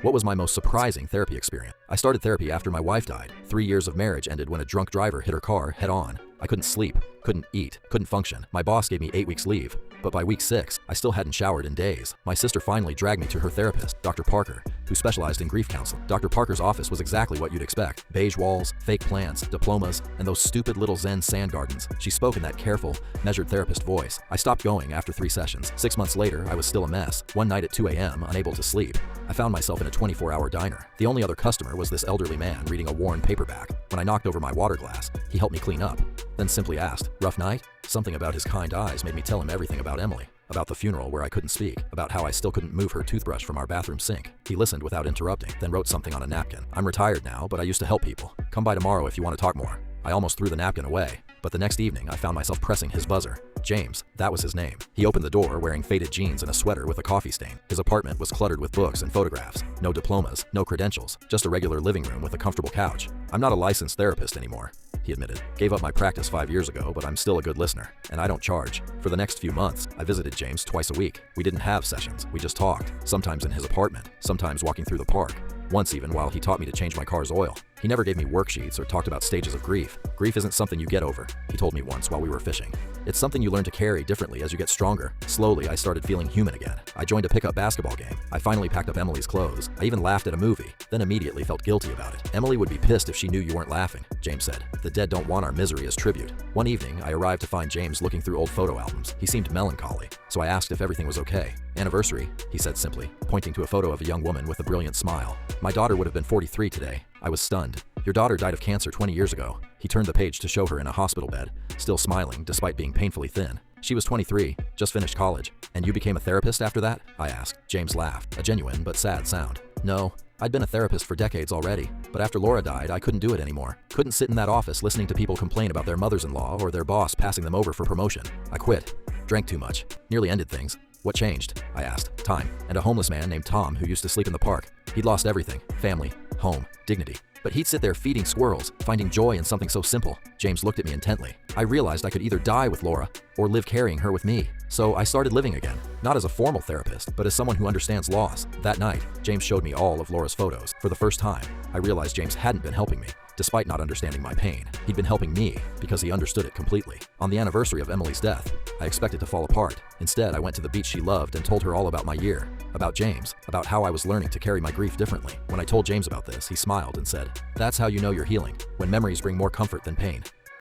What was my most surprising therapy experience? I started therapy after my wife died. 3 years of marriage ended when a drunk driver hit her car head on. I couldn't sleep, couldn't eat, couldn't function. My boss gave me 8 weeks leave, but by week 6, I still hadn't showered in days. My sister finally dragged me to her therapist, Dr. Parker, who specialized in grief counseling. Dr. Parker's office was exactly what you'd expect. Beige walls, fake plants, diplomas, and those stupid little Zen sand gardens. She spoke in that careful, measured therapist voice. I stopped going after 3 sessions. 6 months later, I was still a mess. One night at 2 a.m., unable to sleep, I found myself in a 24-hour diner. The only other customer was this elderly man reading a worn paperback. When I knocked over my water glass, he helped me clean up, then simply asked, "Rough night?" Something about his kind eyes made me tell him everything about Emily, about the funeral where I couldn't speak, about how I still couldn't move her toothbrush from our bathroom sink. He listened without interrupting, then wrote something on a napkin. "I'm retired now, but I used to help people. Come by tomorrow if you want to talk more." I almost threw the napkin away, but the next evening I found myself pressing his buzzer. James, that was his name. He opened the door wearing faded jeans and a sweater with a coffee stain. His apartment was cluttered with books and photographs. No diplomas, no credentials, just a regular living room with a comfortable couch. "I'm not a licensed therapist anymore," he admitted. "Gave up my practice 5 years ago, but I'm still a good listener, and I don't charge." For the next few months, I visited James twice a week. We didn't have sessions, we just talked, sometimes in his apartment, sometimes walking through the park. Once even while he taught me to change my car's oil. He never gave me worksheets or talked about stages of grief. "Grief isn't something you get over," he told me once while we were fishing. "It's something you learn to carry differently as you get stronger." Slowly, I started feeling human again. I joined a pickup basketball game. I finally packed up Emily's clothes. I even laughed at a movie, then immediately felt guilty about it. "Emily would be pissed if she knew you weren't laughing," James said. "The dead don't want our misery as tribute." One evening, I arrived to find James looking through old photo albums. He seemed melancholy, so I asked if everything was okay. "Anniversary," he said simply, pointing to a photo of a young woman with a brilliant smile. "My daughter would have been 43 today." I was stunned. "Your daughter died of cancer 20 years ago." He turned the page to show her in a hospital bed, still smiling despite being painfully thin. "She was 23, just finished college." "And you became a therapist after that?" I asked. James laughed, a genuine but sad sound. "No, I'd been a therapist for decades already, but after Laura died, I couldn't do it anymore. Couldn't sit in that office listening to people complain about their mothers-in-law or their boss passing them over for promotion. I quit. Drank too much. Nearly ended things." "What changed?" I asked. "Time, and a homeless man named Tom who used to sleep in the park. He'd lost everything, family, home, dignity. But he'd sit there feeding squirrels, finding joy in something so simple." James looked at me intently. "I realized I could either die with Laura or live carrying her with me. So I started living again, not as a formal therapist, but as someone who understands loss." That night, James showed me all of Laura's photos. For the first time, I realized James hadn't been helping me, despite not understanding my pain. He'd been helping me because he understood it completely. On the anniversary of Emily's death, I expected to fall apart. Instead, I went to the beach she loved and told her all about my year, about James, about how I was learning to carry my grief differently. When I told James about this, he smiled and said, "That's how you know you're healing, when memories bring more comfort than pain."